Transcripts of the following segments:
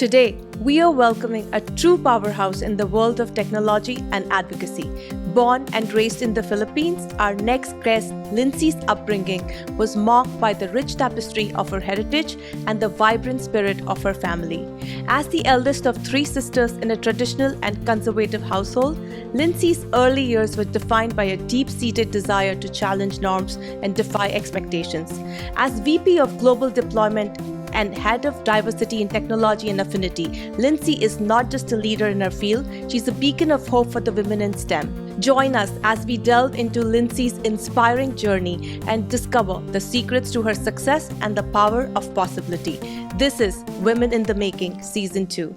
Today, we are welcoming a true powerhouse in the world of technology and advocacy. Born and raised in the Philippines, our next guest, Lindsay's upbringing was marked by the rich tapestry of her heritage and the vibrant spirit of her family. As the eldest of three sisters in a traditional and conservative household, Lindsay's early years were defined by a deep-seated desire to challenge norms and defy expectations. As VP of Global Deployment and Head of Diversity in Technology and Affinity, Lindsay is not just a leader in her field, she's a beacon of hope for the women in STEM. Join us as we delve into Lindsay's inspiring journey and discover the secrets to her success and the power of possibility. This is Women in the Making, Season 2.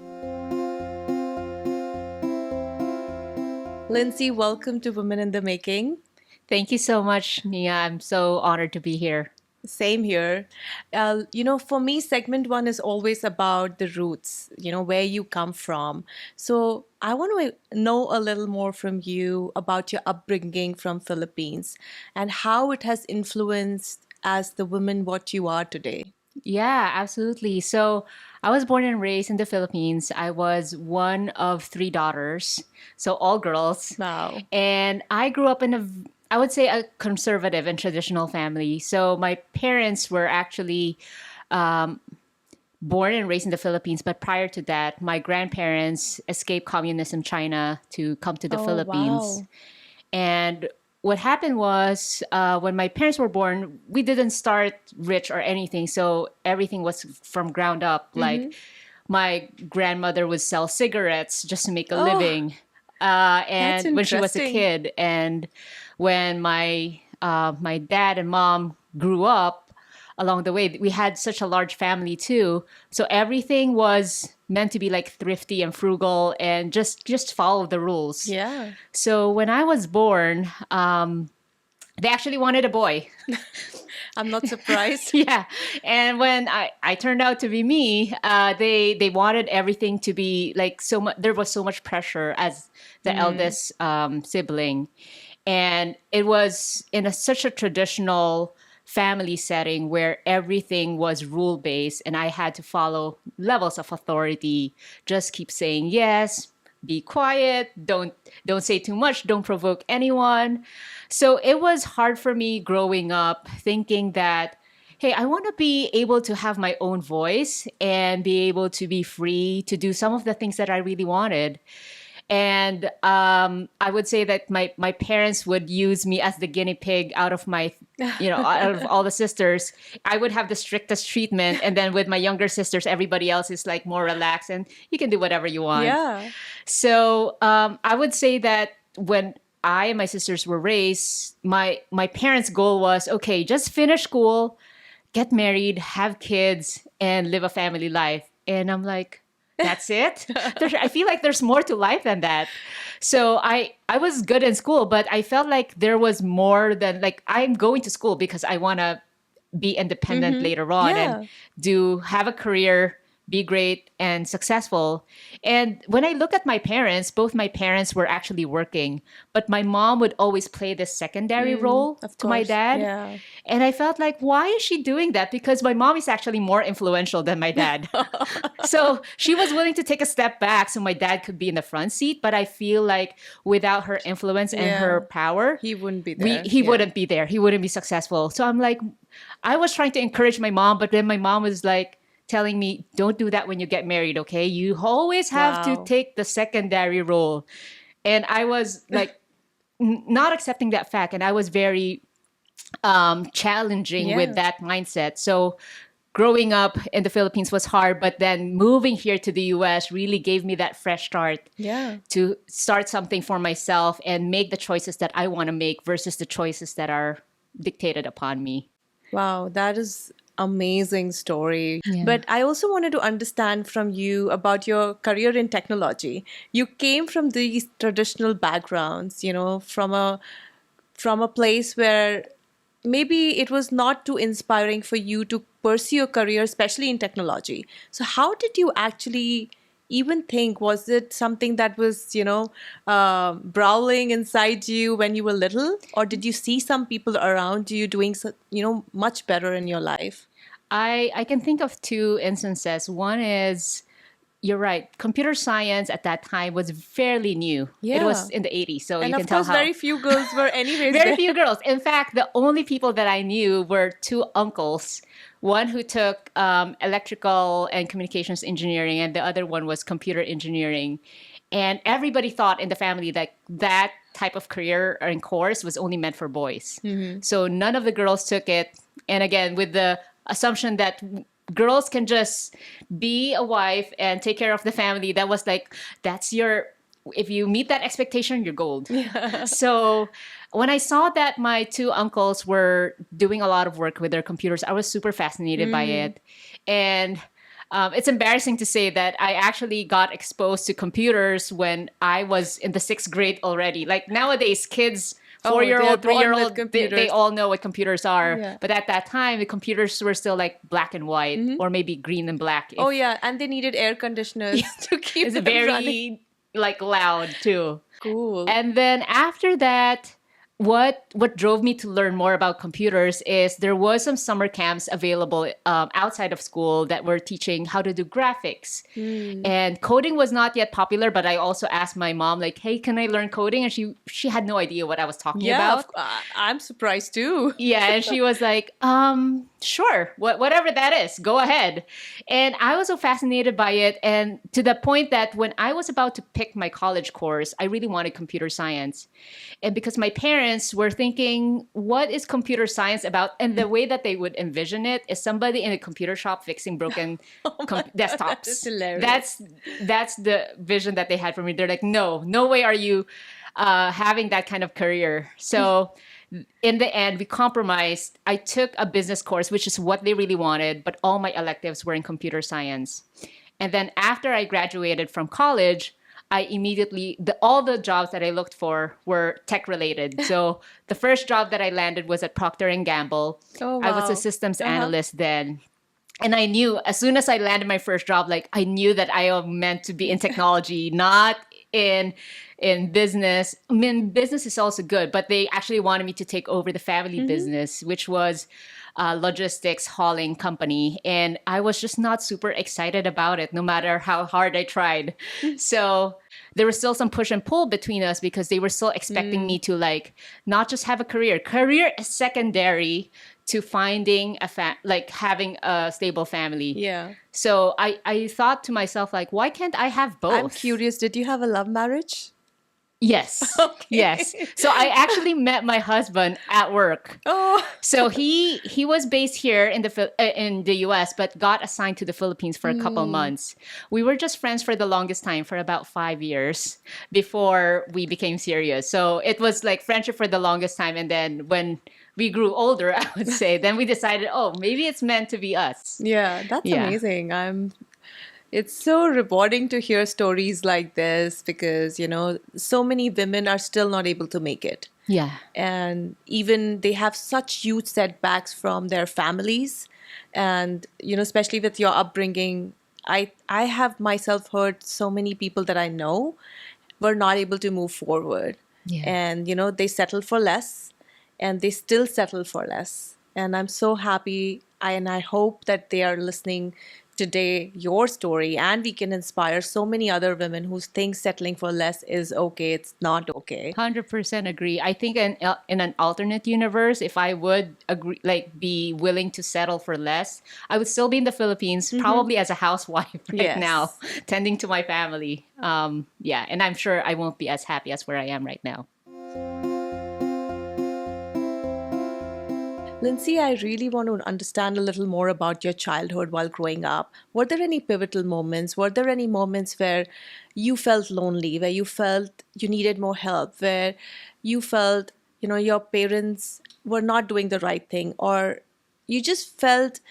Lindsay, welcome to Women in the Making. Thank you so much, Nia. I'm so honored to be here. Same here. For me, segment one is always about the roots, where you come from. So I want to know a little more from you about your upbringing from Philippines and how it has influenced as the woman what you are today. Yeah, absolutely. So I was born and raised in the Philippines. I was one of three daughters, so all girls. Wow. And I grew up in I would say, a conservative and traditional family. So my parents were actually born and raised in the Philippines. But prior to that, my grandparents escaped communism China to come to the Philippines. Wow. And what happened was when my parents were born, we didn't start rich or anything. So everything was from ground up. Like my grandmother would sell cigarettes just to make a living. And when she was a kid, and when my dad and mom grew up along the way, we had such a large family too. So everything was meant to be like thrifty and frugal and just follow the rules. Yeah. So when I was born, they actually wanted a boy. I'm not surprised. Yeah. And when I turned out to be me, they wanted everything to be like so much. There was so much pressure as the eldest sibling. And it was in such a traditional family setting where everything was rule-based and I had to follow levels of authority. Just keep saying yes, be quiet, don't say too much, don't provoke anyone. So it was hard for me growing up thinking that, hey, I want to be able to have my own voice and be able to be free to do some of the things that I really wanted. And I would say that my parents would use me as the guinea pig out of my, out of all the sisters. I would have the strictest treatment. And then with my younger sisters, everybody else is like more relaxed and you can do whatever you want. Yeah. So I would say that when I and my sisters were raised, my parents' goal was, okay, just finish school, get married, have kids, and live a family life. And I'm like, that's it? I feel like there's more to life than that. So I was good in school, but I felt like there was more than like I'm going to school because I want to be independent later on and have a career, be great and successful. And when I look at my parents, both my parents were actually working, but my mom would always play this secondary role to my dad. Yeah. And I felt like, why is she doing that? Because my mom is actually more influential than my dad. So she was willing to take a step back so my dad could be in the front seat. But I feel like without her influence and her power, he wouldn't be there. He wouldn't be there. He wouldn't be successful. So I'm like, I was trying to encourage my mom, but then my mom was like, telling me, don't do that when you get married, okay? You always have to take the secondary role. And I was like, not accepting that fact. And I was very challenging with that mindset. So growing up in the Philippines was hard, but then moving here to the US really gave me that fresh start to start something for myself and make the choices that I want to make versus the choices that are dictated upon me. Wow, that is amazing story. Yeah. But I also wanted to understand from you about your career in technology. You came from these traditional backgrounds, from a place where maybe it was not too inspiring for you to pursue a career, especially in technology. So how did you actually even think? Was it something that was, brawling inside you when you were little? Or did you see some people around you doing, much better in your life? I can think of two instances. One is you're right. Computer science at that time was fairly new. It Yeah. was in the 80s, so And you can of tell course, how very few girls were anyways very there. few girls. In fact, the only people that I knew were two uncles. One who took electrical and communications engineering, and the other one was computer engineering. And everybody thought in the family that that type of career and course was only meant for boys. So none of the girls took it. And again, with the assumption that girls can just be a wife and take care of the family, that was like, that's your, if you meet that expectation, you're gold. So when I saw that my two uncles were doing a lot of work with their computers, I was super fascinated by it. And it's embarrassing to say that I actually got exposed to computers when I was in the 6th grade already. Like nowadays, kids, Oh, 4-year-old, they're born with 3-year-old, they computers. all know what computers are. Yeah. But at that time, the computers were still like black and white or maybe green and black. Oh yeah, and they needed air conditioners to keep It's them very running. like loud too. Cool. And then after that, what drove me to learn more about computers is there was some summer camps available outside of school that were teaching how to do graphics. And coding was not yet popular, but I also asked my mom, like, hey, can I learn coding? And she had no idea what I was talking Yeah, about. I'm surprised too. Yeah, and she was like, sure, whatever that is, go ahead. And I was so fascinated by it. And to the point that when I was about to pick my college course, I really wanted computer science. And because my parents were thinking, what is computer science about? And the way that they would envision it is somebody in a computer shop fixing broken desktops. That's hilarious. That's the vision that they had for me. They're like, no way are you having that kind of career. So in the end, we compromised. I took a business course, which is what they really wanted, but all my electives were in computer science. And then after I graduated from college, I immediately, all the jobs that I looked for were tech related. So the first job that I landed was at Procter and Gamble. Oh, I was a wow. systems analyst then. And I knew as soon as I landed my first job, like I knew that I am meant to be in technology, not in business. I mean, business is also good, but they actually wanted me to take over the family business, which was logistics hauling company. And I was just not super excited about it, no matter how hard I tried. So there was still some push and pull between us because they were still expecting me to like not just have a career. Career is secondary to finding like having a stable family. Yeah. So I thought to myself, like, why can't I have both? I'm curious, did you have a love marriage? Yes. Okay. Yes. So I actually met my husband at work. Oh. So he was based here in the US, but got assigned to the Philippines for a couple months. We were just friends for the longest time, for about 5 years before we became serious. So it was like friendship for the longest time, and then when we grew older, I would say, then we decided, oh, maybe it's meant to be us. Yeah, that's Yeah. amazing. It's so rewarding to hear stories like this because, so many women are still not able to make it. Yeah. And even they have such huge setbacks from their families. And, especially with your upbringing, I have myself heard so many people that I know were not able to move forward. Yeah. And, they settle for less and they still settle for less. And I'm so happy and I hope that they are listening today, your story, and we can inspire so many other women who think settling for less is okay. It's not okay. 100% agree. I think in an alternate universe, if I would agree, like be willing to settle for less, I would still be in the Philippines, probably as a housewife right Yes. now, tending to my family. Yeah, and I'm sure I won't be as happy as where I am right now. Lindsay, I really want to understand a little more about your childhood while growing up. Were there any pivotal moments? Were there any moments where you felt lonely, where you felt you needed more help, where you felt, your parents were not doing the right thing, or you just felt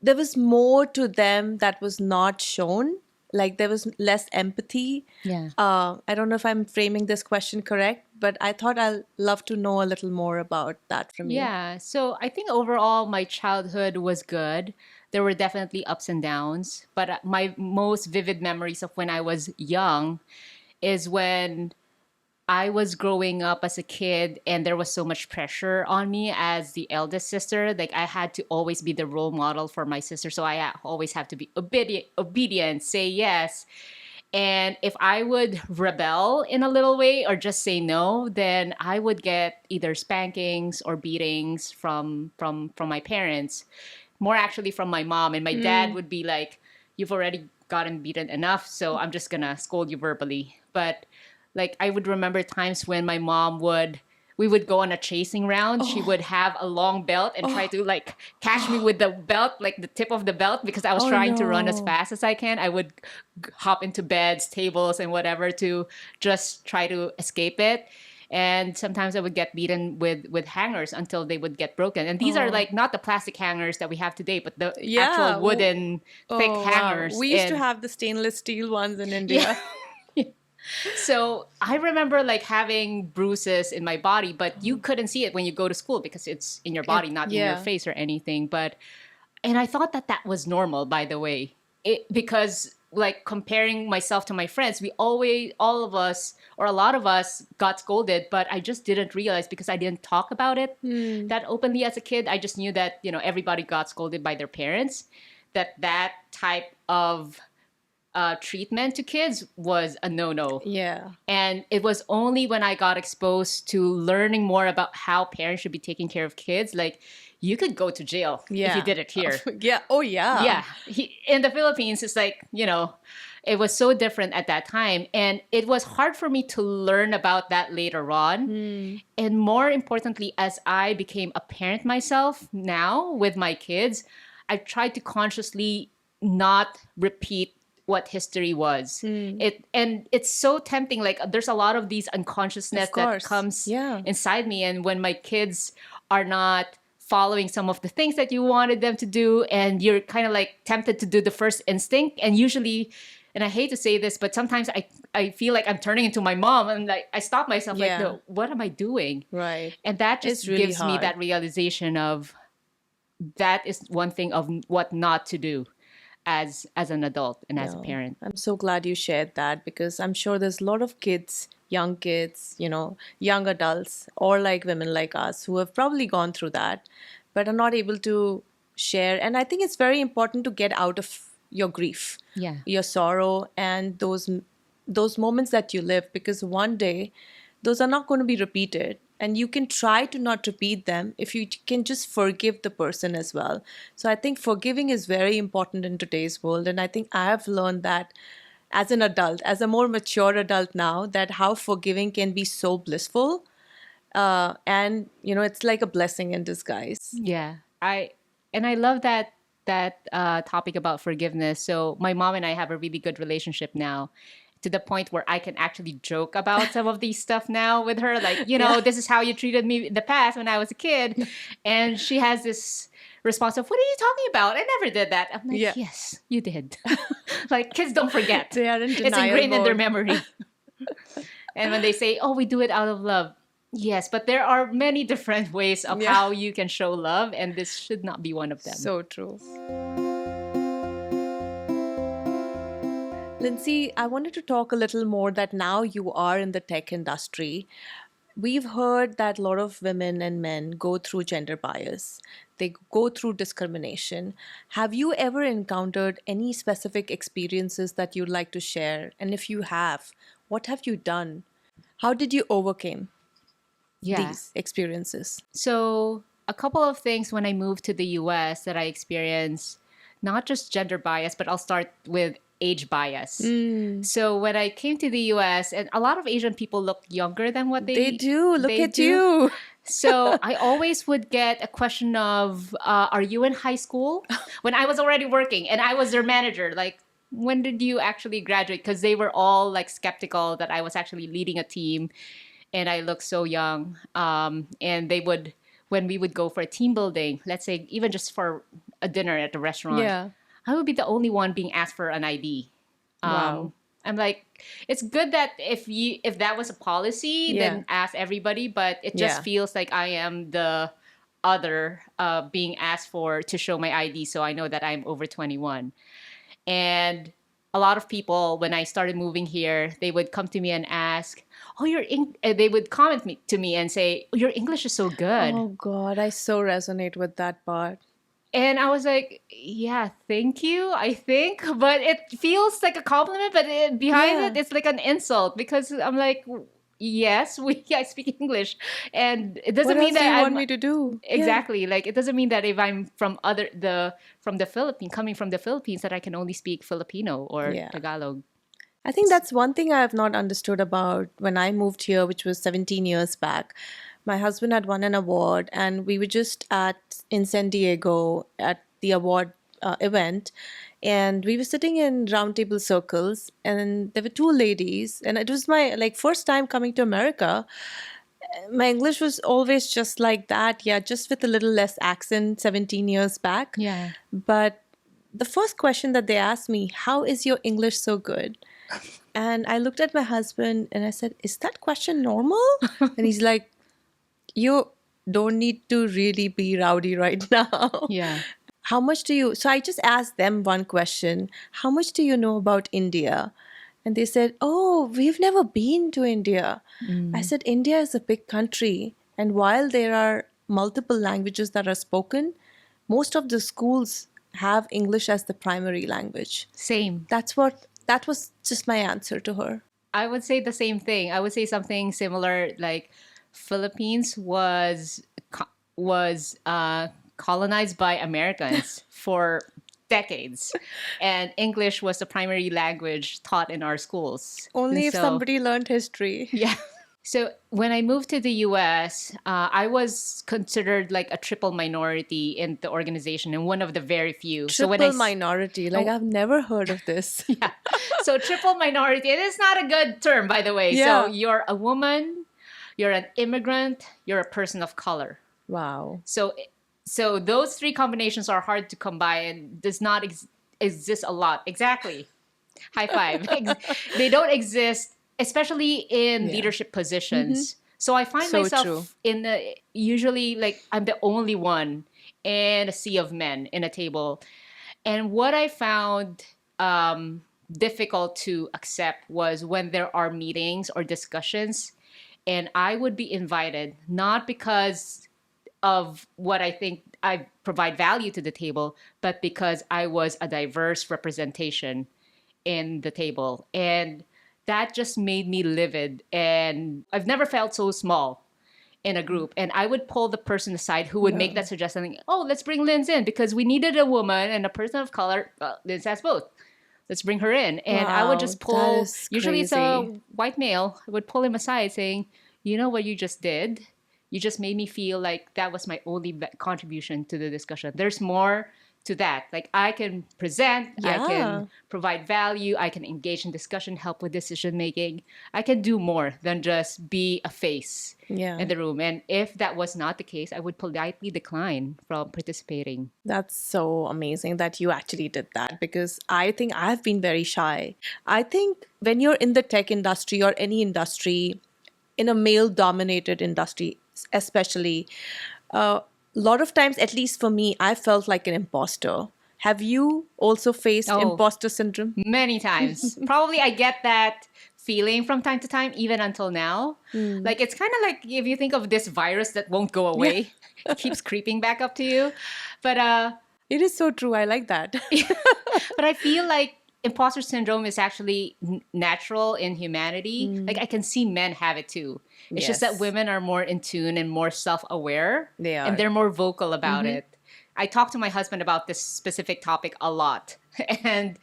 there was more to them that was not shown? Like there was less empathy. Yeah. I don't know if I'm framing this question correct, but I thought I'd love to know a little more about that from you. Yeah. So I think overall my childhood was good. There were definitely ups and downs, but my most vivid memories of when I was young is when I was growing up as a kid and there was so much pressure on me as the eldest sister. Like I had to always be the role model for my sister. So I always have to be obedient, say yes. And if I would rebel in a little way or just say no, then I would get either spankings or beatings from my parents. More actually from my mom. And my dad would be like, "You've already gotten beaten enough, so I'm just gonna scold you verbally." But like I would remember times when my mom we would go on a chasing round. She would have a long belt and try to like catch me with the belt, like the tip of the belt, because I was Oh, trying to run as no. fast as I can. I would hop into beds, tables, and whatever to just try to escape it. And sometimes I would get beaten with hangers until they would get broken. And these are like not the plastic hangers that we have today, but the Yeah. actual wooden thick Oh, wow. hangers. We used to And- have the stainless steel ones in India. So I remember like having bruises in my body, but you couldn't see it when you go to school because it's in your body, not in your yeah. face or anything. And I thought that was normal, by the way, because like comparing myself to my friends, all of us or a lot of us got scolded, but I just didn't realize because I didn't talk about it that openly as a kid. I just knew that, everybody got scolded by their parents, that type of treatment to kids was a no-no. Yeah. And it was only when I got exposed to learning more about how parents should be taking care of kids, like you could go to jail if Yeah. you did it here. Yeah. Oh, yeah. Yeah. In the Philippines, it's like, it was so different at that time. And it was hard for me to learn about that later on. And more importantly, as I became a parent myself now with my kids, I tried to consciously not repeat what history was. It's so tempting. Like there's a lot of these unconsciousness Of that course. comes Yeah. inside me. And when my kids are not following some of the things that you wanted them to do, and you're kind of like tempted to do the first instinct, and usually, and I hate to say this, but sometimes I feel like I'm turning into my mom, and like I stop myself like, Yeah. no, what am I doing? Right. And that just It's really gives me hard. that realization of that is one thing of what not to do as an adult and as a No. parent. I'm so glad you shared that because I'm sure there's a lot of kids, young adults, or like women like us who have probably gone through that, but are not able to share. And I think it's very important to get out of your grief, Yeah. your sorrow, and those moments that you live, because one day those are not going to be repeated. And you can try to not repeat them if you can just forgive the person as well. So I think forgiving is very important in today's world. And I think I have learned that as an adult, as a more mature adult now, that how forgiving can be so blissful. And, it's like a blessing in disguise. Yeah. I love that topic about forgiveness. So my mom and I have a really good relationship now, to the point where I can actually joke about some of these stuff now with her. Like, this is how you treated me in the past when I was a kid. And she has this response of, what are you talking about? I never did that. I'm like, Yeah. yes, you did. Like, kids don't forget. They are in It's denial ingrained in their mode. memory. And when they say, oh, we do it out of love. Yes, but there are many different ways of Yeah. how you can show love. And this should not be one of them. So true. Lindsay, I wanted to talk a little more that now you are in the tech industry. We've heard that a lot of women and men go through gender bias. They go through discrimination. Have you ever encountered any specific experiences that you'd like to share? And if you have, what have you done? How did you overcome these experiences? So a couple of things when I moved to the US that I experienced, not just gender bias, but I'll start with age bias. So when I came to the US, and a lot of Asian people look younger than what They do. Look they at do. you. So I always would get a question of, are you in high school? When I was already working and I was their manager, like, when did you actually graduate? Because they were all like skeptical that I was actually leading a team and I looked so young. And they would, when we would go for a team building, let's say even just for a dinner at a restaurant, Yeah. I would be the only one being asked for an ID. Wow. I'm like, it's good that if that was a policy, then ask everybody. But it just Yeah. feels like I am the other being asked for to show my ID, so I know that I'm over 21. And a lot of people, when I started moving here, they would come to me and ask, "Oh, they would comment to me and say, oh, your English is so good." Oh God, I so resonate with that part. And I was like, "Yeah, thank you, I think." But it feels like a compliment, but behind it, Yeah. it's like an insult because I'm like, yes, I speak English. And it What doesn't mean else do that you want I'm me to do? Yeah. exactly like, it doesn't mean that if I'm from the Philippines, coming from the Philippines, that I can only speak Filipino or Yeah. Tagalog. I think that's one thing I have not understood about when I moved here, which was 17 years back. My husband had won an award, and we were just in San Diego at the award event, and we were sitting in roundtable circles, and there were two ladies, and it was my like first time coming to America. My English was always just like that, yeah, just with a little less accent 17 years back. Yeah. But the first question that they asked me, how is your English so good? And I looked at my husband and I said, is that question normal? And he's like, you don't need to really be rowdy right now. Yeah. How much do you? So I just asked them one question. How much do you know about India? And they said, oh, we've never been to India. I said, India is a big country. And while there are multiple languages that are spoken, most of the schools have English as the primary language. Same. That was just my answer to her. I would say the same thing. I would say something similar, like Philippines was colonized by Americans for decades, and English was the primary language taught in our schools. Only And if so, somebody learned history. yeah. So when I moved to the US, I was considered like a triple minority in the organization and one of the very few. So when Triple minority. Like, Oh. I've never heard of this. yeah. So triple minority, and it's not a good term, by the way. Yeah. So you're a woman, you're an immigrant, you're a person of color. Wow. So those three combinations are hard to combine and does not exist a lot. Exactly. High five. They don't exist, especially in Yeah. leadership positions. So I find So myself true. usually like I'm the only one in a sea of men in a table. And what I found difficult to accept was when there are meetings or discussions, and I would be invited, not because of what I think I provide value to the table, but because I was a diverse representation in the table. And that just made me livid. And I've never felt so small in a group. And I would pull the person aside who would make that suggestion, like, oh, let's bring Linz in because we needed a woman and a person of color. Well, Linz has both. Let's bring her in. And I would just Wow, that pull, is usually it's a crazy. white male, I would pull him aside saying, you know what you just did? You just made me feel like that was my only contribution to the discussion. There's more to that. Like I can present, I Yeah. can provide value, I can engage in discussion, help with decision making. I can do more than just be a face Yeah. in the room. And if that was not the case, I would politely decline from participating. That's so amazing that you actually did that because I think I've been very shy. I think when you're in the tech industry or any industry, in a male dominated industry, especially, a lot of times, at least for me, I felt like an imposter. Have you also faced Oh. imposter syndrome? Many times. Probably I get that feeling from time to time, even until now. Like it's kind of like if you think of this virus that won't go away, it keeps creeping back up to you. But It is so true. I like that. but I feel like imposter syndrome is actually natural in humanity. Like I can see men have it too. It's just that Yes. women are more in tune and more self-aware, They are. and they're more vocal about it. I talk to my husband about this specific topic a lot. And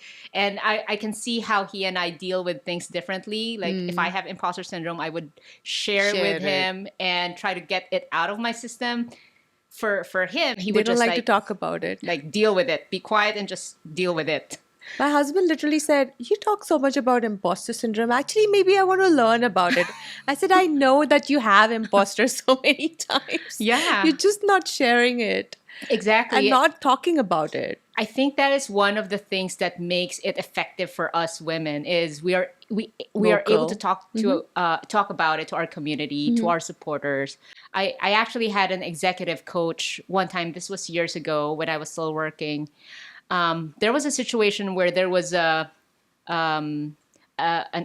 I can see how he and I deal with things differently. Like if I have imposter syndrome, I would share it Share with it. him and try to get it out of my system. For him, he They would don't just like to talk about it. like deal with it. Be quiet and just deal with it. My husband literally said, you talk so much about imposter syndrome. Actually, maybe I want to learn about it. I said, I know that you have imposter so many times. Yeah. You're just not sharing it Exactly. and not talking about it. I think that is one of the things that makes it effective for us women is we are able Vocal. to talk about it to our community, to our supporters. I actually had an executive coach one time. This was years ago when I was still working. There was a situation where there was a an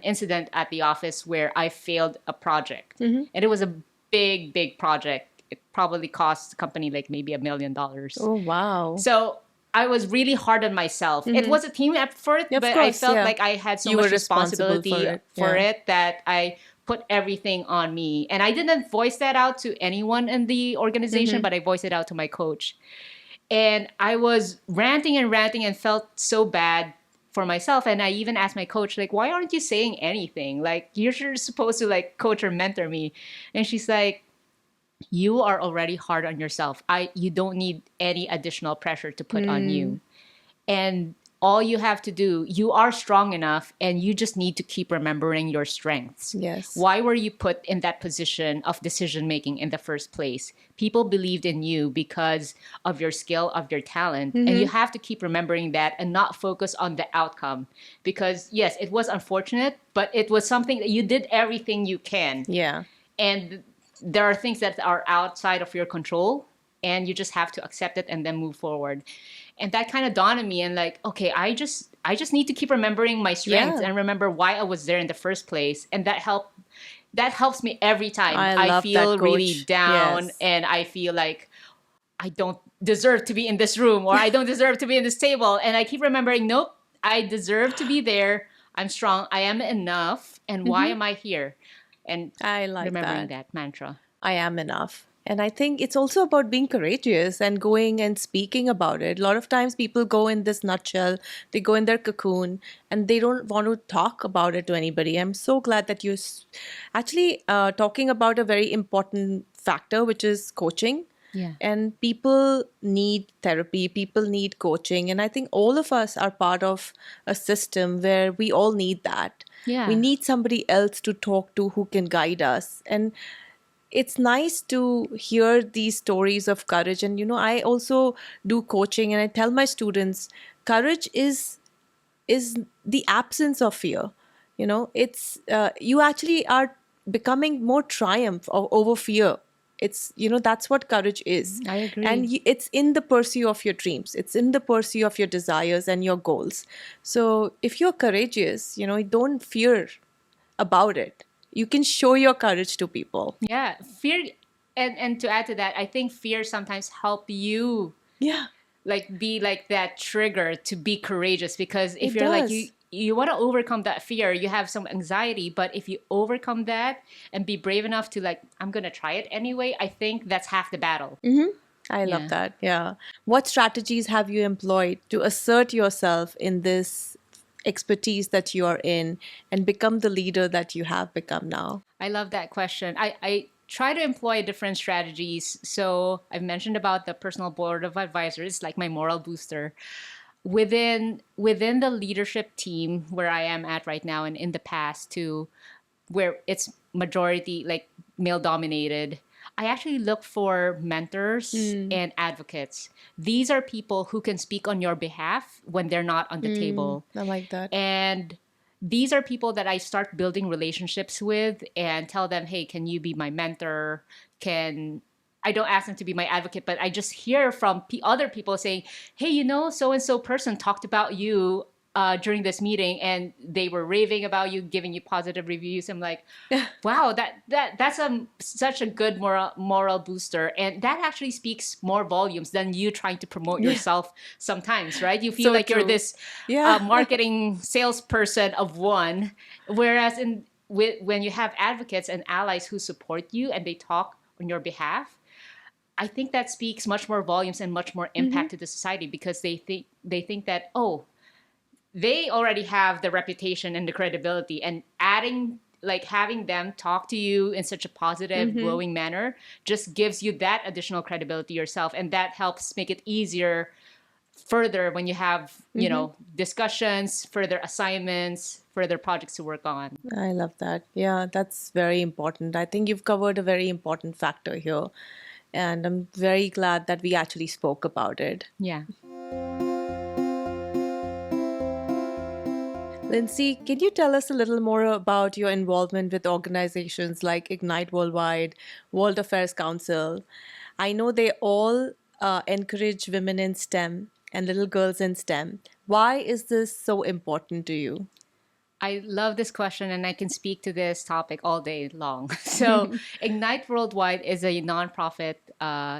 incident at the office where I failed a project, and it was a big project. It probably cost the company like maybe $1 million. Oh, wow. So I was really hard on myself. It was a team effort, Of but I course, felt yeah. like I had so You were much responsible responsibility for it. Yeah. that I put everything on me. And I didn't voice that out to anyone in the organization, but I voiced it out to my coach. And I was ranting and felt so bad for myself. And I even asked my coach, like, why aren't you saying anything? Like, you're supposed to like coach or mentor me. And she's like, you are already hard on yourself. You don't need any additional pressure to put on you. And all you have to do, you are strong enough, and you just need to keep remembering your strengths. Yes. Why were you put in that position of decision making in the first place? People believed in you because of your skill, of your talent. And you have to keep remembering that and not focus on the outcome. Because yes, it was unfortunate, but it was something that you did everything you can. Yeah. And there are things that are outside of your control, and you just have to accept it and then move forward. And that kind of dawned on me, and like, okay, I just need to keep remembering my strengths and remember why I was there in the first place. And that helps me every time I love feel that, really coach. down. Yes. And I feel like I don't deserve to be in this room, or I don't deserve to be in this table. And I keep remembering, nope, I deserve to be there. I'm strong. I am enough. And why am I here? And I like remembering that. that mantra. I am enough. And I think it's also about being courageous and going and speaking about it. A lot of times people go in this nutshell, they go in their cocoon, and they don't want to talk about it to anybody. I'm so glad that you're actually talking about a very important factor, which is coaching. Yeah. And people need therapy, people need coaching. And I think all of us are part of a system where we all need that. Yeah. We need somebody else to talk to who can guide us. And it's nice to hear these stories of courage. And, I also do coaching, and I tell my students, courage is the absence of fear. It's you actually are becoming more triumph over fear. It's that's what courage is. I agree. And it's in the pursuit of your dreams, it's in the pursuit of your desires and your goals. So if you're courageous, don't fear about it. You can show your courage to people. Yeah, fear, and to add to that, I think fear sometimes help you Yeah. like be like that trigger to be courageous, because if It you're like does. you want to overcome that fear, you have some anxiety, but if you overcome that and be brave enough to like, I'm gonna try it anyway, I think that's half the battle. I Yeah. love that. Yeah. What strategies have you employed to assert yourself in this expertise that you are in and become the leader that you have become now? I love that question. I try to employ different strategies. So I've mentioned about the personal board of advisors, like my moral booster. Within the leadership team where I am at right now, and in the past too, where it's majority like male dominated, I actually look for mentors and advocates. These are people who can speak on your behalf when they're not on the table. I like that. And these are people that I start building relationships with and tell them, hey, can you be my mentor? I don't ask them to be my advocate, but I just hear from other people saying, hey, so-and-so person talked about you during this meeting, and they were raving about you, giving you positive reviews. I'm like, wow, that's such a good moral booster. And that actually speaks more volumes than you trying to promote yourself sometimes, right? You feel So like you're true. this Yeah. marketing salesperson of one, whereas when you have advocates and allies who support you and they talk on your behalf, I think that speaks much more volumes and much more impact to the society, because they think that, oh, they already have the reputation and the credibility, and having them talk to you in such a positive, glowing manner just gives you that additional credibility yourself. And that helps make it easier further when you have, discussions, further assignments, further projects to work on. I love that. Yeah, that's very important. I think you've covered a very important factor here. And I'm very glad that we actually spoke about it. Yeah. Lindsay, can you tell us a little more about your involvement with organizations like Ignite Worldwide, World Affairs Council? I know they all encourage women in STEM and little girls in STEM. Why is this so important to you? I love this question, and I can speak to this topic all day long. So, Ignite Worldwide is a nonprofit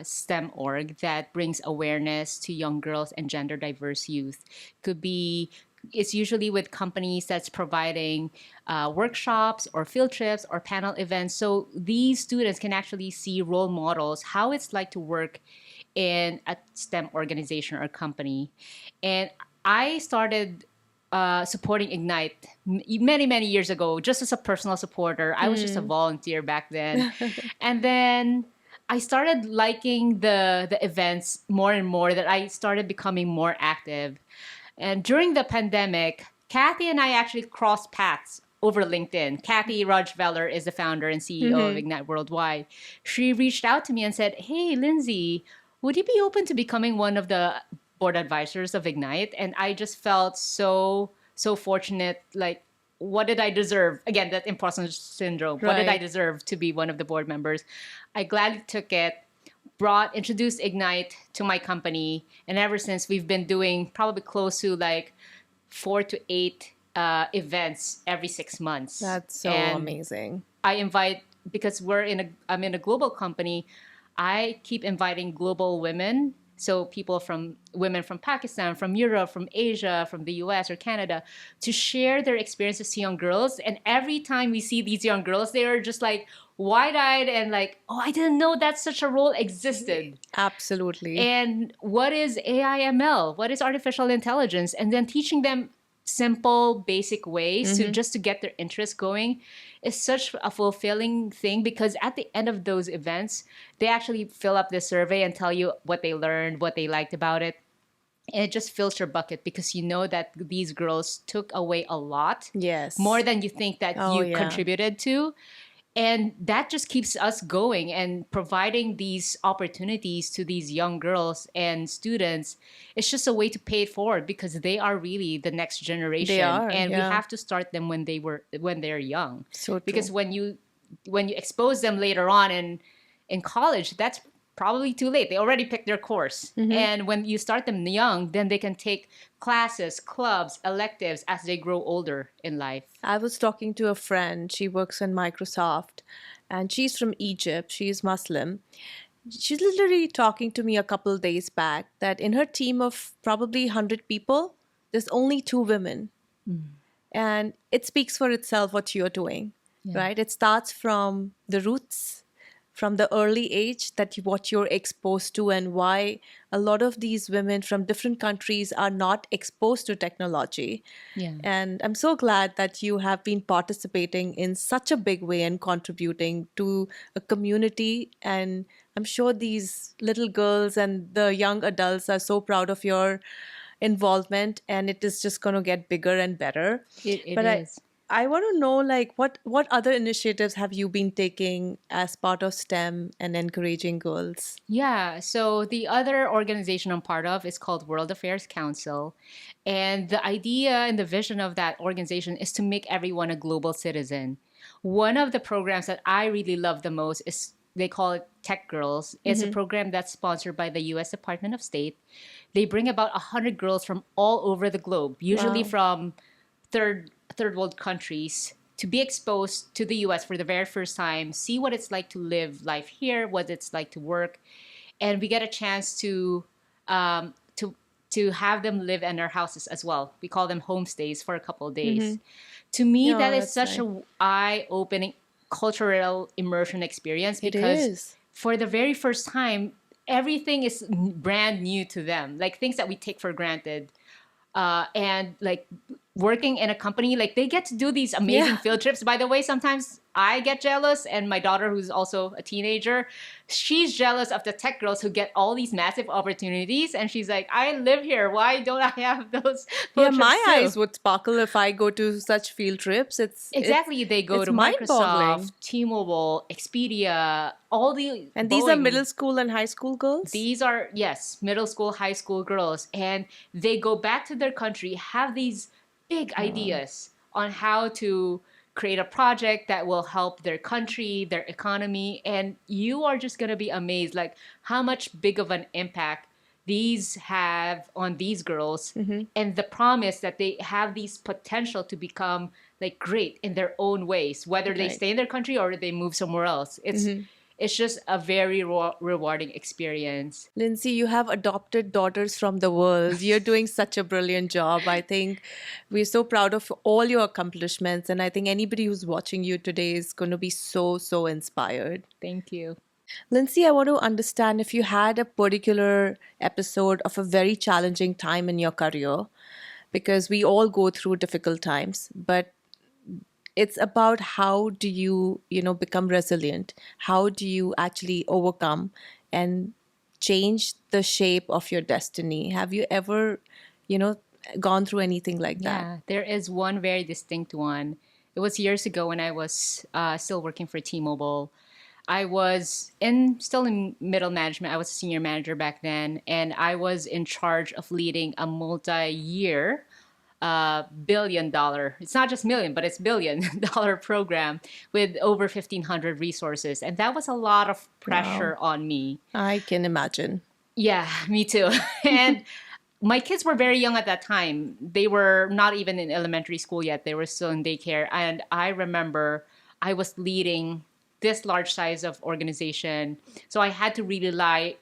STEM org that brings awareness to young girls and gender diverse youth. Could be It's usually with companies that's providing workshops or field trips or panel events. So these students can actually see role models, how it's like to work in a STEM organization or company. And I started supporting Ignite many, many years ago, just as a personal supporter. I was just a volunteer back then. And then I started liking the events more and more, that I started becoming more active. And during the pandemic, Kathy and I actually crossed paths over LinkedIn. Kathy Rajveller is the founder and CEO of Ignite Worldwide. She reached out to me and said, "Hey, Lindsay, would you be open to becoming one of the board advisors of Ignite?" And I just felt so fortunate. Like, what did I deserve? Again, that imposter syndrome. What did I Right. deserve to be one of the board members? I gladly took it, introduced Ignite to my company, and ever since we've been doing probably close to like 4 to 8 events every 6 months. That's so And amazing. I invite, because I'm in a global company, I keep inviting global women. So women from Pakistan, from Europe, from Asia, from the US or Canada, to share their experiences to young girls. And every time we see these young girls, they are just like wide-eyed and like, "Oh, I didn't know that such a role existed." Absolutely. And what is AI/ML? What is artificial intelligence? And then teaching them simple, basic ways to get their interest going is such a fulfilling thing, because at the end of those events, they actually fill up this survey and tell you what they learned, what they liked about it. And it just fills your bucket, because you know that these girls took away a lot, Yes. more than you think that Oh, you yeah. contributed to. And that just keeps us going and providing these opportunities to these young girls and students. It's just a way to pay it forward, because they are really the next generation. They are, And we yeah. have to start them when they're young. So true. Because when you expose them later on in college, that's probably too late. They already picked their course. And when you start them young, then they can take classes, clubs, electives as they grow older in life. I was talking to a friend. She works in Microsoft and she's from Egypt. She's Muslim. She's literally talking to me a couple days back that in her team of probably 100 people, there's only 2 women. And it speaks for itself what you're doing, right? It starts from the roots, from the early age, what you're exposed to, and why a lot of these women from different countries are not exposed to technology. Yeah. And I'm so glad that you have been participating in such a big way and contributing to a community. And I'm sure these little girls and the young adults are so proud of your involvement, and it is just going to get bigger and better. It But is. I want to know, like, what other initiatives have you been taking as part of STEM and encouraging girls? Yeah, so the other organization I'm part of is called World Affairs Council. And the idea and the vision of that organization is to make everyone a global citizen. One of the programs that I really love the most is, they call it Tech Girls. It's a program that's sponsored by the US Department of State. They bring about 100 girls from all over the globe, usually Wow. from third world countries, to be exposed to the US for the very first time, see what it's like to live life here, what it's like to work. And we get a chance um, to to have them live in our houses as well. We call them homestays for a couple of days. To me, Oh, that is that's such nice. a eye-opening cultural immersion experience, It because is. for the very first time, everything is brand new to them, like things that we take for granted. And like working in a company, like they get to do these amazing Yeah. field trips. By the way, sometimes I get jealous, and my daughter, who's also a teenager, she's jealous of the tech girls who get all these massive opportunities, and she's like, "I live here, why don't I have those Yeah, field my trips too?" eyes would sparkle if I go to such field trips. Exactly. They go it's to mind-boggling. Microsoft, T-Mobile, Expedia, all the And these are Boeing. middle school and high school girls? These are, yes, middle school, high school girls. And they go back to their country, have these big ideas on how to create a project that will help their country, their economy. And you are just going to be amazed, like how much big of an impact these have on these girls, and the promise that they have these potential to become like great in their own ways, whether they Right. stay in their country or they move somewhere else. It's just a very rewarding experience. Lindsay, you have adopted daughters from the world. You're doing such a brilliant job. I think we're so proud of all your accomplishments. And I think anybody who's watching you today is going to be so, so inspired. Thank you. Lindsay, I want to understand if you had a particular episode of a very challenging time in your career, because we all go through difficult times, but it's about how do you, become resilient? How do you actually overcome and change the shape of your destiny? Have you ever, you know, gone through anything like that? Yeah, there is one very distinct one. It was years ago when I was still working for T-Mobile. I was still in middle management. I was a senior manager back then, and I was in charge of leading a multi-year $1 billion. It's not just million, but it's $1 billion program with over 1,500 resources, and that was a lot of pressure on me. I can imagine. Yeah, me too. And my kids were very young at that time. They were not even in elementary school yet. They were still in daycare. And I remember I was leading this large size of organization. So I had to really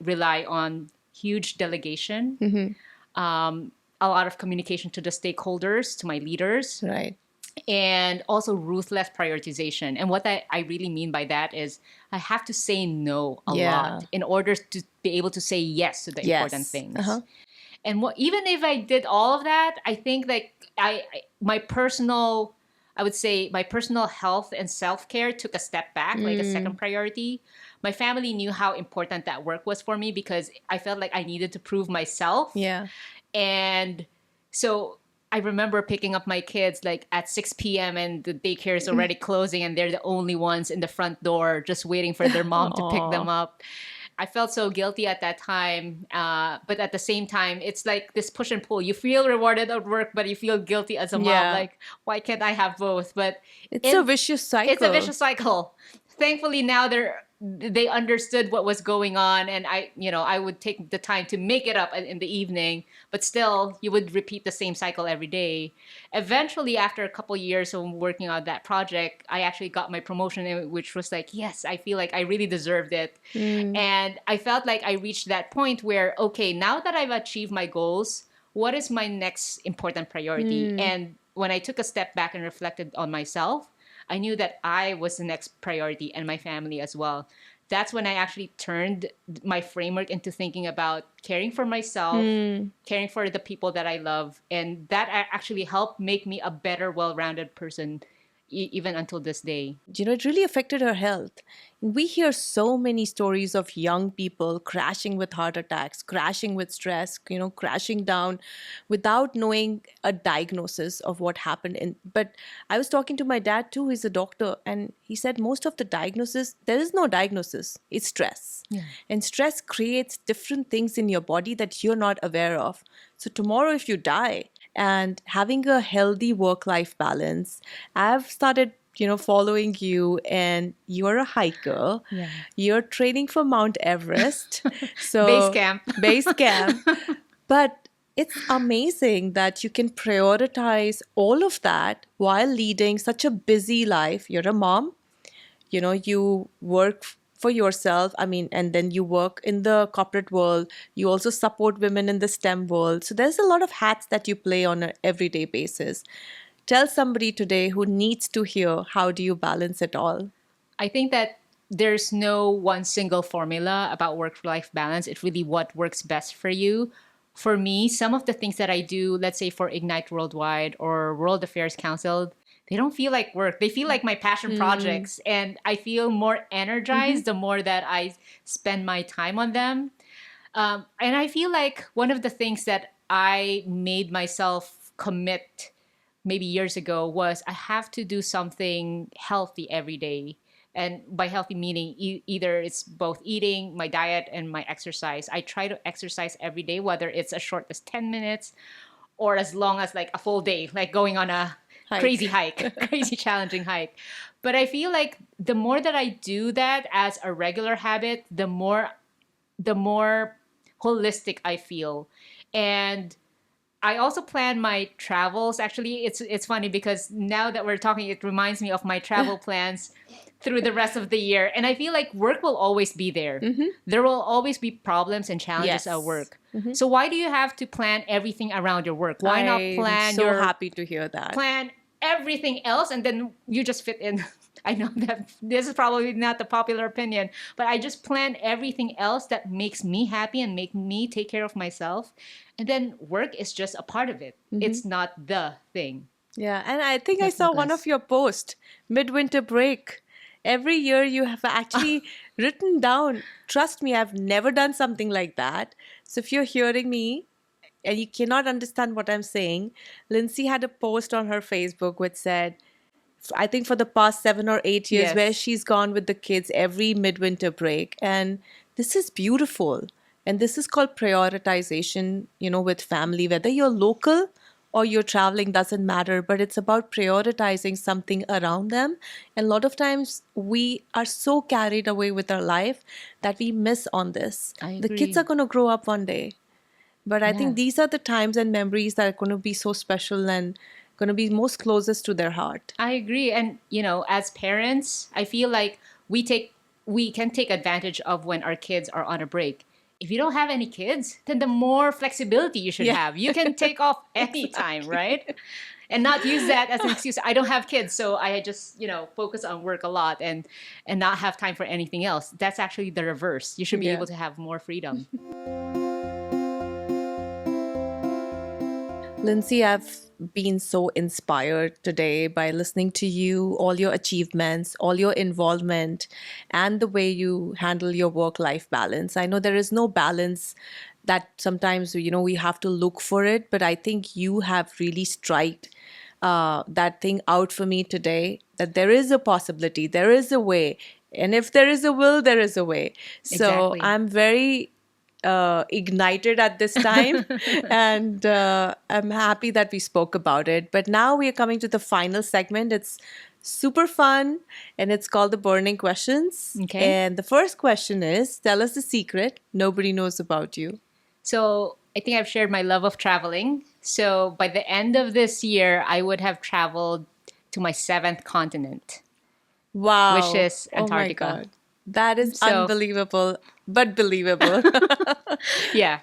rely on huge delegation, a lot of communication to the stakeholders, to my leaders, Right. and also ruthless prioritization. And what I really mean by that is I have to say no a lot in order to be able to say yes to the important things. And even if I did all of that, I think like I would say my personal health and self-care took a step back, like a second priority. My family knew how important that work was for me because I felt like I needed to prove myself. Yeah. And so I remember picking up my kids like at 6 p.m. and the daycare is already closing and they're the only ones in the front door just waiting for their mom to pick them up. I felt so guilty at that time. But at the same time, it's like this push and pull. You feel rewarded at work, but you feel guilty as a mom. Yeah. Like, why can't I have both? But It's a vicious cycle. It's a vicious cycle. Thankfully, now they understood what was going on, and I would take the time to make it up in the evening, but still you would repeat the same cycle every day. Eventually, after a couple of years of working on that project, I actually got my promotion, which was like, yes, I feel like I really deserved it. And I felt like I reached that point where, okay, now that I've achieved my goals, what is my next important priority? And when I took a step back and reflected on myself, I knew that I was the next priority and my family as well. That's when I actually turned my framework into thinking about caring for myself, caring for the people that I love. And that actually helped make me a better, well-rounded person, even until this day. It really affected her health. We hear so many stories of young people crashing with heart attacks, crashing with stress, crashing down without knowing a diagnosis of what happened. But I was talking to my dad too, he's a doctor, and he said most of the diagnosis, there is no diagnosis, it's stress. Yeah. And stress creates different things in your body that you're not aware of. So tomorrow if you die, and having a healthy work-life balance, I've started following you, and you're a hiker. Yeah. You're training for Mount Everest. So base camp. But it's amazing that you can prioritize all of that while leading such a busy life. You're a mom. You work for yourself. And then you work in the corporate world. You also support women in the STEM world. So there's a lot of hats that you play on an everyday basis. Tell somebody today who needs to hear, how do you balance it all? I think that there's no one single formula about work-life balance. It's really what works best for you. For me, some of the things that I do, let's say for Ignite Worldwide or World Affairs Council, they don't feel like work. They feel like my passion projects. And I feel more energized the more that I spend my time on them. And I feel like one of the things that I made myself commit maybe years ago was I have to do something healthy every day. And by healthy meaning, either it's both eating, my diet, and my exercise. I try to exercise every day, whether it's as short as 10 minutes or as long as like a full day, like going on a crazy challenging hike. But I feel like the more that I do that as a regular habit, the more holistic I feel. And I also plan my travels. Actually, it's funny because now that we're talking, it reminds me of my travel plans through the rest of the year. And I feel like work will always be there. There will always be problems and challenges at Yes. work. So why do you have to plan everything around your work? Why not I'm plan so your happy to hear that. plan everything else and then you just fit in? I know that this is probably not the popular opinion, but I just plan everything else that makes me happy and make me take care of myself. And then work is just a part of it. It's not the thing. Yeah, and I think I That's my saw one of guess. your posts, midwinter break. Every year you have actually written down. Trust me, I've never done something like that. So if you're hearing me and you cannot understand what I'm saying, Lindsay had a post on her Facebook which said, I think for the past 7 or 8 years, where Yes. she's gone with the kids every midwinter break. And this is beautiful. And this is called prioritization, with family, whether you're local or you're traveling, doesn't matter, but it's about prioritizing something around them. And a lot of times we are so carried away with our life that we miss on this. I The kids agree. are going to grow up one day. But I Yeah. think these are the times and memories that are going to be so special and going to be most closest to their heart. I agree. And as parents, I feel like we can take advantage of when our kids are on a break. If you don't have any kids, then the more flexibility you should Yeah. have. You can take off anytime, right? And not use that as an excuse. I don't have kids, so I just, focus on work a lot and not have time for anything else. That's actually the reverse. You should be Yeah. able to have more freedom. Lindsay, I've been so inspired today by listening to you, all your achievements, all your involvement, and the way you handle your work-life balance. I know there is no balance that sometimes, we have to look for it, but I think you have really striked that thing out for me today, that there is a possibility, there is a way. And if there is a will, there is a way. So Exactly. I'm very ignited at this time. And I'm happy that we spoke about it. But now we are coming to the final segment. It's super fun and it's called the Burning Questions. Okay. And the first question is, tell us the secret nobody knows about you. So I think I've shared my love of traveling. So by the end of this year, I would have traveled to my seventh continent, which Wow. is Oh my Antarctica. God. That is So unbelievable, but believable. yeah,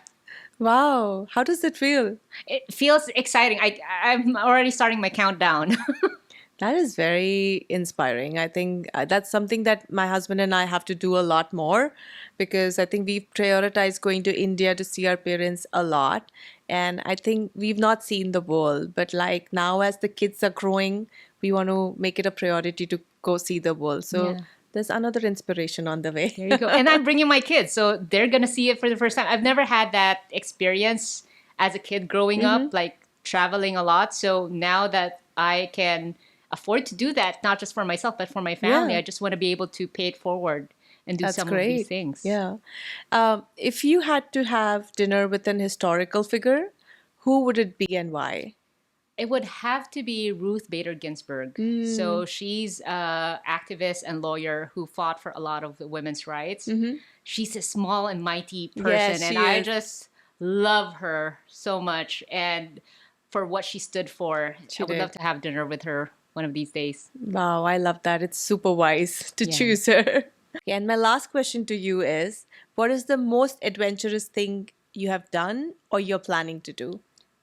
Wow. How does it feel? it feels exciting. I'm already starting my countdown. That is very inspiring. I think that's something that my husband and I have to do a lot more, because I think we've prioritized going to India to see our parents a lot. And I think we've not seen the world. But like now, as the kids are growing, we want to make it a priority to go see the world. So Yeah. there's another inspiration on the way. There you go. And I'm bringing my kids, so they're gonna see it for the first time. I've never had that experience as a kid growing up, like traveling a lot. So now that I can afford to do that, not just for myself but for my family, Yeah. I just want to be able to pay it forward and do That's some of these great. things. Yeah. If you had to have dinner with an historical figure, who would it be and why? It would have to be Ruth Bader Ginsburg. So she's a activist and lawyer who fought for a lot of the women's rights. She's a small and mighty person, Yes, and she I is. just love her so much. And for what she stood for, She I would love did. to have dinner with her one of these days. Wow, I love that. It's super wise to Yeah. choose her. Okay, and my last question to you is, what is the most adventurous thing you have done or you're planning to do?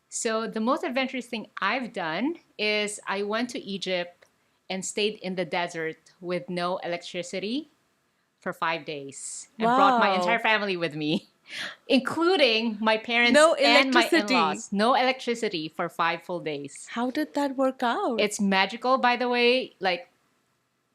So the most adventurous thing I've done is I went to Egypt and stayed in the desert with no electricity for 5 days and brought my entire Wow. family with me, including my parents No and my electricity. in-laws. No electricity for 5 full days. How did that work out? It's magical, by the way. Like,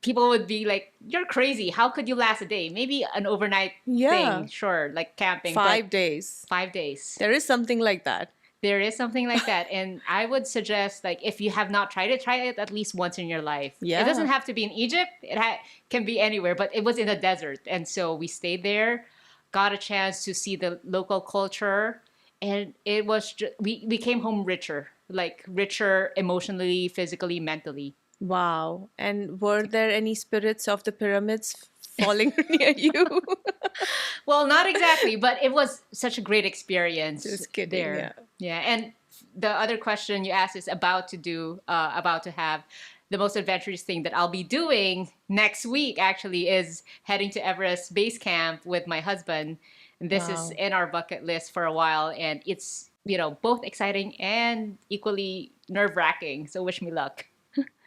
people would be like, "You're crazy. How could you last a day? Maybe an overnight Yeah. thing, sure, like camping, 5 days. but 5 days." There is something like that. There is something like that. And I would suggest, like, if you have not tried it, try it at least once in your life. Yeah. It doesn't have to be in Egypt. It can be anywhere, but it was in the desert. And so we stayed there, got a chance to see the local culture. And it was, we came home richer, like richer emotionally, physically, mentally. Wow. And were there any spirits of the pyramids falling near you? Well, not exactly, but it was such a great experience Just kidding, there. Yeah. And the other question you asked is about to have, the most adventurous thing that I'll be doing next week actually is heading to Everest Base Camp with my husband. And this is Wow. in our bucket list for a while, and it's, both exciting and equally nerve-wracking. So wish me luck.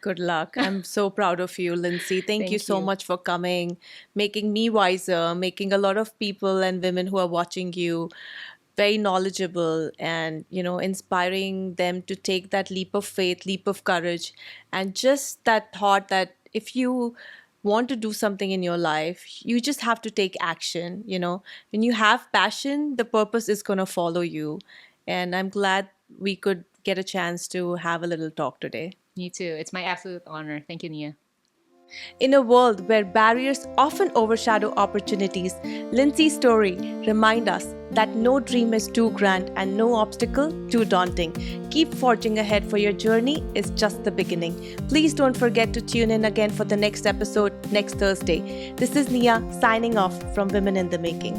Good luck. I'm so proud of you, Lindsay. Thank you Thank so you. much for coming, making me wiser, making a lot of people and women who are watching you very knowledgeable, and inspiring them to take that leap of faith, leap of courage, and just that thought that if you want to do something in your life, you just have to take action. When you have passion, the purpose is going to follow you. And I'm glad we could get a chance to have a little talk today. Me too. It's my absolute honor. Thank you, Nia. In a world where barriers often overshadow opportunities, Lindsay's story reminds us that no dream is too grand and no obstacle too daunting. Keep forging ahead, for your journey is just the beginning. Please don't forget to tune in again for the next episode next Thursday. This is Nia signing off from Women in the Making.